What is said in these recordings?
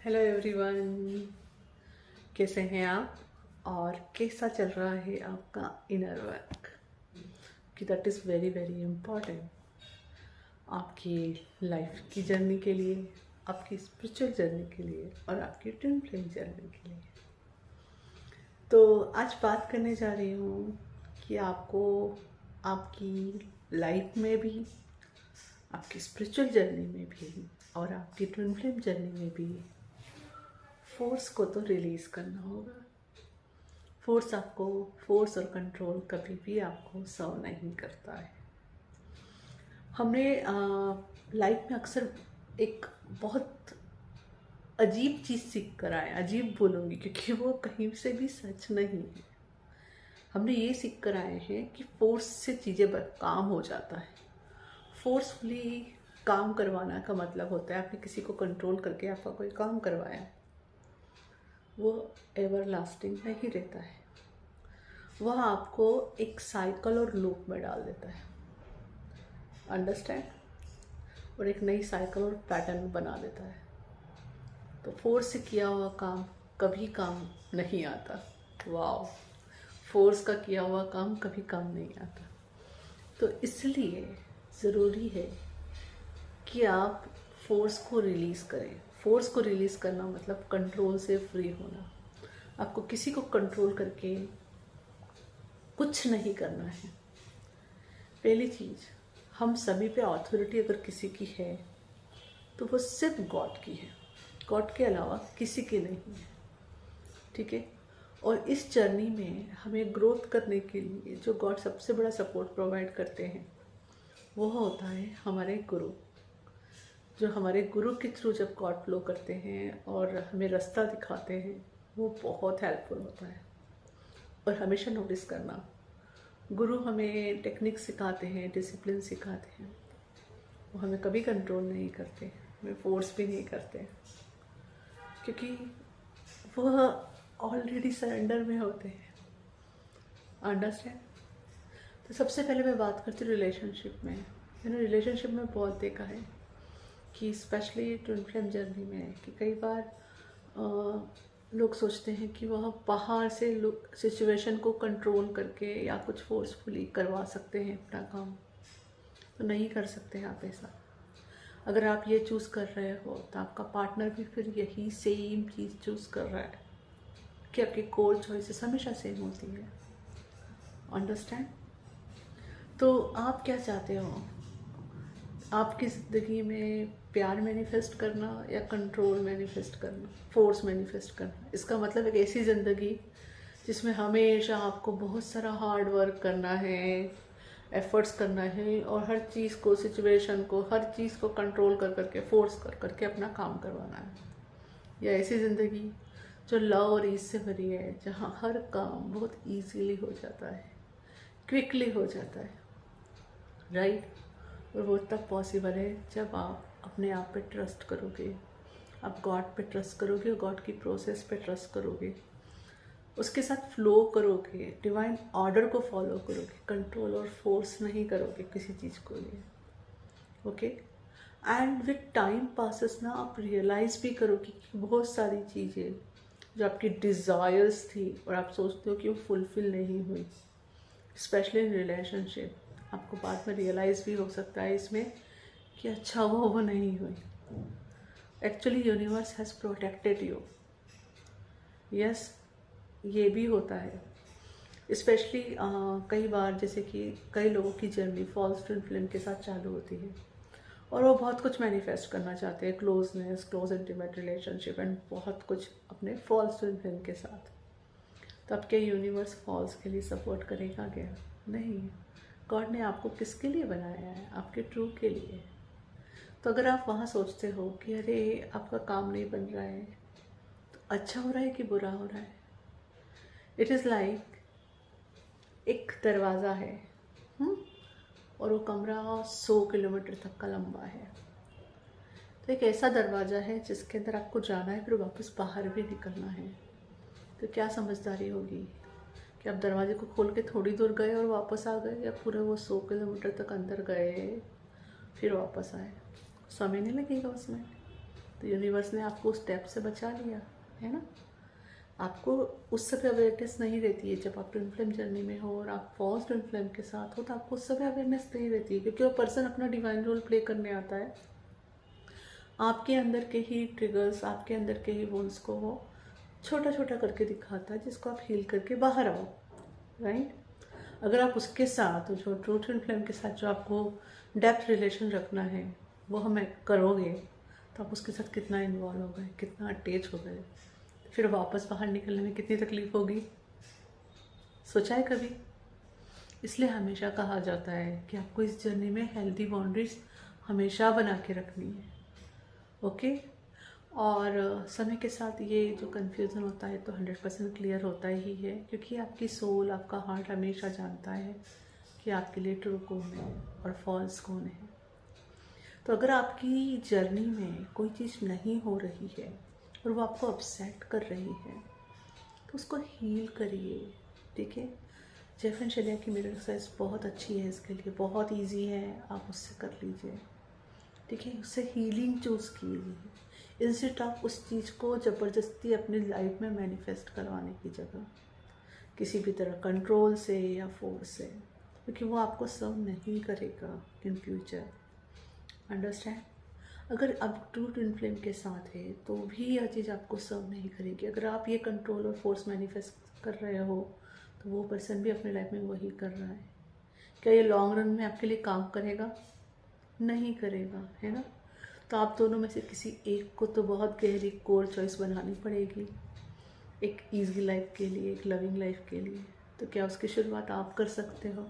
Hello everyone, कैसे हैं आप और कैसा चल रहा है आपका इनर वर्क? कि that is very very important आपकी लाइफ की जर्नी के लिए, आपकी स्पिरिचुअल जर्नी के लिए और आपकी ट्विन फ्लेम जर्नी के लिए। तो आज बात करने जा रही हूँ कि आपको आपकी लाइफ में भी, आपकी स्पिरिचुअल जर्नी में भी और आपकी ट्विन फ्लेम जर्नी में भी फोर्स को तो रिलीज करना होगा। फोर्स और कंट्रोल कभी भी आपको सर्व नहीं करता है। हमने लाइफ में अक्सर एक बहुत अजीब चीज़ सीख कर आए, अजीब बोलूँगी क्योंकि वो कहीं से भी सच नहीं है। हमने ये सीख कर आए हैं कि फोर्स से चीज़ें काम हो जाता है। फोर्सफुली काम करवाना का मतलब होता है आपने किसी को कंट्रोल करके आपका कोई काम करवाया, वो एवर लास्टिंग नहीं रहता है। वह आपको एक साइकिल और लूप में डाल देता है, अंडरस्टैंड, और एक नई साइकिल और पैटर्न बना देता है। तो फोर्स से किया हुआ काम कभी काम नहीं आता। वाओ, फोर्स का किया हुआ काम कभी काम नहीं आता। तो इसलिए ज़रूरी है कि आप फोर्स को रिलीज़ करें। फोर्स को रिलीज़ करना मतलब कंट्रोल से फ्री होना। आपको किसी को कंट्रोल करके कुछ नहीं करना है। पहली चीज़, हम सभी पे अथॉरिटी अगर किसी की है तो वो सिर्फ गॉड की है, गॉड के अलावा किसी की नहीं है, ठीक है। और इस जर्नी में हमें ग्रोथ करने के लिए जो गॉड सबसे बड़ा सपोर्ट प्रोवाइड करते हैं वो होता है हमारे गुरु। जो हमारे गुरु के थ्रू जब गॉड फ्लो करते हैं और हमें रास्ता दिखाते हैं वो बहुत हेल्पफुल होता है। और हमेशा नोटिस करना, गुरु हमें टेक्निक सिखाते हैं, डिसिप्लिन सिखाते हैं, वो हमें कभी कंट्रोल नहीं करते, हमें फोर्स भी नहीं करते, क्योंकि वह ऑलरेडी सरेंडर में होते हैं, अंडरस्टैंड। तो सबसे पहले मैं बात करती हूँ रिलेशनशिप में। मैंने रिलेशनशिप में बहुत देखा है कि स्पेशली ट्विन फ्लेम जर्नी में कि कई बार लोग सोचते हैं कि वह बाहर से सिचुएशन को कंट्रोल करके या कुछ फोर्सफुली करवा सकते हैं अपना काम। तो नहीं कर सकते हैं आप ऐसा। अगर आप ये चूज़ कर रहे हो तो आपका पार्टनर भी फिर यही सेम चीज़ चूज़ कर रहा है कि आपकी कोर चॉइसेस हमेशा सेम होती है, अंडरस्टैंड। तो आप क्या चाहते हो? आपकी ज़िंदगी में प्यार मैनिफेस्ट करना या कंट्रोल मैनिफेस्ट करना, फोर्स मैनिफेस्ट करना? इसका मतलब एक ऐसी ज़िंदगी जिसमें हमेशा आपको बहुत सारा हार्ड वर्क करना है, एफर्ट्स करना है और हर चीज़ को, सिचुएशन को, हर चीज़ को कंट्रोल कर करके, फोर्स कर करके अपना काम करवाना है? या ऐसी ज़िंदगी जो लव और ईज से भरी है, जहाँ हर काम बहुत ईजीली हो जाता है, क्विकली हो जाता है, राइट? और वो तब पॉसिबल है जब आप अपने आप पे ट्रस्ट करोगे, आप गॉड पे ट्रस्ट करोगे और गॉड की प्रोसेस पे ट्रस्ट करोगे, उसके साथ फ्लो करोगे, डिवाइन ऑर्डर को फॉलो करोगे, कंट्रोल और फोर्स नहीं करोगे किसी चीज़ को लिए, okay. And with time passes ना आप रियलाइज़ भी करोगे कि बहुत सारी चीज़ें जो आपकी डिज़ायर्स थी और आप सोचते हो कि वो फुलफिल नहीं हुई, स्पेशली इन रिलेशनशिप, आपको बाद में रियलाइज़ भी हो सकता है इसमें कि अच्छा वो नहीं हुई। Actually universe has protected you. Yes, ये भी होता है। स्पेशली कई बार जैसे कि कई लोगों की जर्नी फॉल्स ट्विन फ्लेम के साथ चालू होती है और वो बहुत कुछ मैनिफेस्ट करना चाहते हैं, closeness, close intimate relationship and बहुत कुछ अपने फॉल्स ट्विन फ्लेम के साथ। तो अब क्या यूनिवर्स फॉल्स के लिए सपोर्ट करेगा क्या? नहीं। गॉड ने आपको किसके लिए बनाया है? आपके ट्रू के लिए। तो अगर आप वहाँ सोचते हो कि अरे आपका काम नहीं बन रहा है, तो अच्छा हो रहा है कि बुरा हो रहा है? इट इज़ लाइक एक दरवाज़ा है, और वो कमरा 100 किलोमीटर तक का लंबा है। तो एक ऐसा दरवाज़ा है जिसके अंदर आपको जाना है, फिर वापस बाहर भी निकलना है। तो क्या समझदारी होगी कि आप दरवाजे को खोल के थोड़ी दूर गए और वापस आ गए, या पूरे वो 100 किलोमीटर तक अंदर गए फिर वापस आए? समय नहीं लगेगा उसमें। तो यूनिवर्स ने आपको उस स्टेप से बचा लिया, है ना। आपको उस समय अवेयरनेस नहीं रहती है जब आप ट्विन फ्लेम जर्नी में हो और आप फॉल्स ट्विन फ्लेम के साथ हो, तो आपको उस समय अवेयरनेस नहीं रहती है, क्योंकि वो पर्सन अपना डिवाइन रोल प्ले करने आता है। आपके अंदर के ही ट्रिगर्स, आपके अंदर के ही वोन्स को वो छोटा छोटा करके दिखाता है, जिसको आप हील करके बाहर आओ, राइट। अगर आप उसके साथ, जो ट्रू ट्विन फ्लेम के साथ जो आपको डेप्थ रिलेशन रखना है वो हमें करोगे, तो आप उसके साथ कितना इन्वॉल्व हो गए, कितना अटैच हो गए, फिर वापस बाहर निकलने में कितनी तकलीफ होगी, सोचा है कभी। इसलिए हमेशा कहा जाता है कि आपको इस जर्नी में हेल्दी बाउंड्रीज हमेशा बना के रखनी है, ओके। और समय के साथ ये जो कन्फ्यूज़न होता है तो 100% क्लियर होता ही है, क्योंकि आपकी सोल, आपका हार्ट हमेशा जानता है कि आपके लिए ट्रू कौन है और फॉल्स कौन है। तो अगर आपकी जर्नी में कोई चीज़ नहीं हो रही है और वो आपको अपसेट कर रही है, तो उसको हील करिए, ठीक है। जेफन शलिया की मिरर एक्सरसाइज बहुत अच्छी है इसके लिए, बहुत इजी है, आप उससे कर लीजिए, ठीक है। उससे हीलिंग चूज़ कीजिए, इंस्टेड ऑफ उस चीज़ को ज़बरदस्ती अपनी लाइफ में मैनिफेस्ट करवाने की जगह किसी भी तरह कंट्रोल से या फोर्स से, क्योंकि वो आपको सर्व नहीं करेगा इन फ्यूचर, अंडरस्टैंड। अगर आप ट्रू ट्विन फ्लेम के साथ है तो भी यह चीज़ आपको सर्व नहीं करेगी। अगर आप ये कंट्रोल और फोर्स मैनिफेस्ट कर रहे हो तो वो पर्सन भी अपनी लाइफ में वही कर रहा है। क्या ये लॉन्ग रन में आपके लिए काम करेगा? नहीं करेगा, है ना। तो आप दोनों में से किसी एक को तो बहुत गहरी कोर चॉइस बनानी पड़ेगी, एक ईजी लाइफ के लिए, एक लविंग लाइफ के लिए। तो क्या उसकी शुरुआत आप कर सकते हो?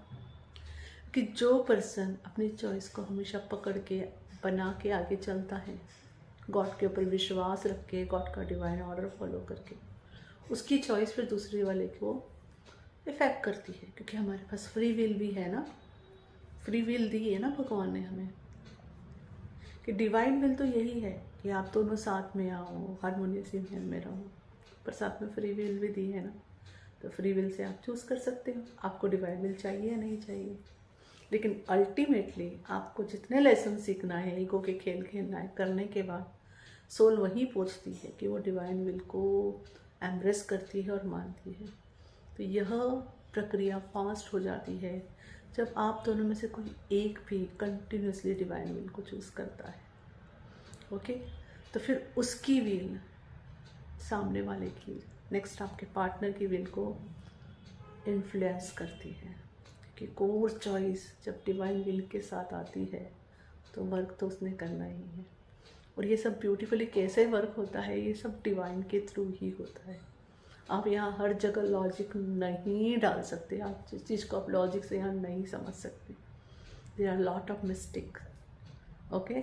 कि जो पर्सन अपनी चॉइस को हमेशा पकड़ के बना के आगे चलता है, गॉड के ऊपर विश्वास रख के, गॉड का डिवाइन ऑर्डर फॉलो करके, उसकी चॉइस फिर दूसरे वाले को इफेक्ट करती है, क्योंकि हमारे पास फ्री विल भी है ना। फ्री विल दी है ना भगवान ने हमें, कि डिवाइन विल तो यही है कि आप दोनों साथ में आओ, हारमोनियस यूनियन में रहो, पर साथ में फ्री विल भी दी है ना। तो फ्री विल से आप चूज़ कर सकते हो आपको डिवाइन विल चाहिए या नहीं चाहिए। लेकिन अल्टीमेटली आपको जितने लेसन सीखना है, ईगो के खेल खेलना है, करने के बाद सोल वही पहुंचती है कि वो डिवाइन विल को एम्ब्रेस करती है और मानती है। तो यह प्रक्रिया फास्ट हो जाती है जब आप दोनों में से कोई एक भी कंटिन्यूसली डिवाइन विल को चूज़ करता है, ओके। तो फिर उसकी विल सामने वाले की, नेक्स्ट आपके पार्टनर की विल को इन्फ्लुएंस करती है, कि कोर चॉइस जब डिवाइन विल के साथ आती है तो वर्क तो उसने करना ही है। और ये सब ब्यूटीफुली कैसे वर्क होता है, ये सब डिवाइन के थ्रू ही होता है। आप यहाँ हर जगह लॉजिक नहीं डाल सकते, आप जिस चीज़ को आप लॉजिक से यहाँ नहीं समझ सकते। There are lot of mistake, okay.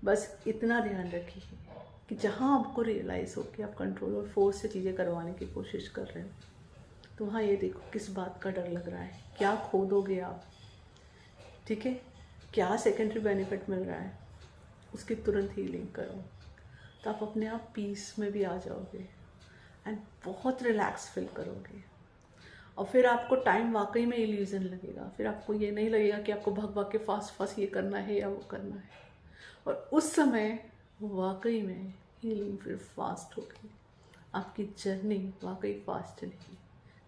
बस इतना ध्यान रखिए कि जहाँ आपको रियलाइज़ हो कि आप कंट्रोल और फोर्स से चीज़ें करवाने की कोशिश कर रहे हो, तो वहाँ ये देखो किस बात का डर लग रहा है, क्या खो दोगे आप, ठीक है, क्या सेकेंडरी बेनिफिट मिल रहा है, उसकी तुरंत हीलिंग करो। तो आप अपने आप पीस में भी आ जाओगे एंड बहुत रिलैक्स फील करोगे। और फिर आपको टाइम वाकई में इल्यूजन लगेगा, फिर आपको ये नहीं लगेगा कि आपको भाग भाग के फास्ट ये करना है या वो करना है। और उस समय वाकई में हीलिंग फिर फास्ट होगी, आपकी जर्नी वाकई फास्ट चलेगी,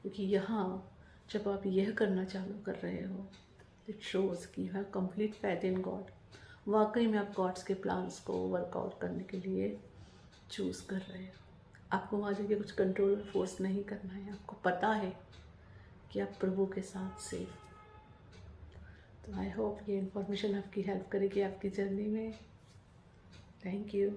क्योंकि यहाँ जब आप यह करना चालू कर रहे हो, इट शोज़ कि you have complete faith in God. वाकई में आप गॉड्स के प्लान्स को वर्कआउट करने के लिए चूज़ कर रहे हो। आपको वहाँ जाके कुछ कंट्रोल और फोर्स नहीं करना है, आपको पता है कि आप प्रभु के साथ सेफ। तो आई होप ये इन्फॉर्मेशन आपकी हेल्प करेगी आपकी जर्नी में। Thank you.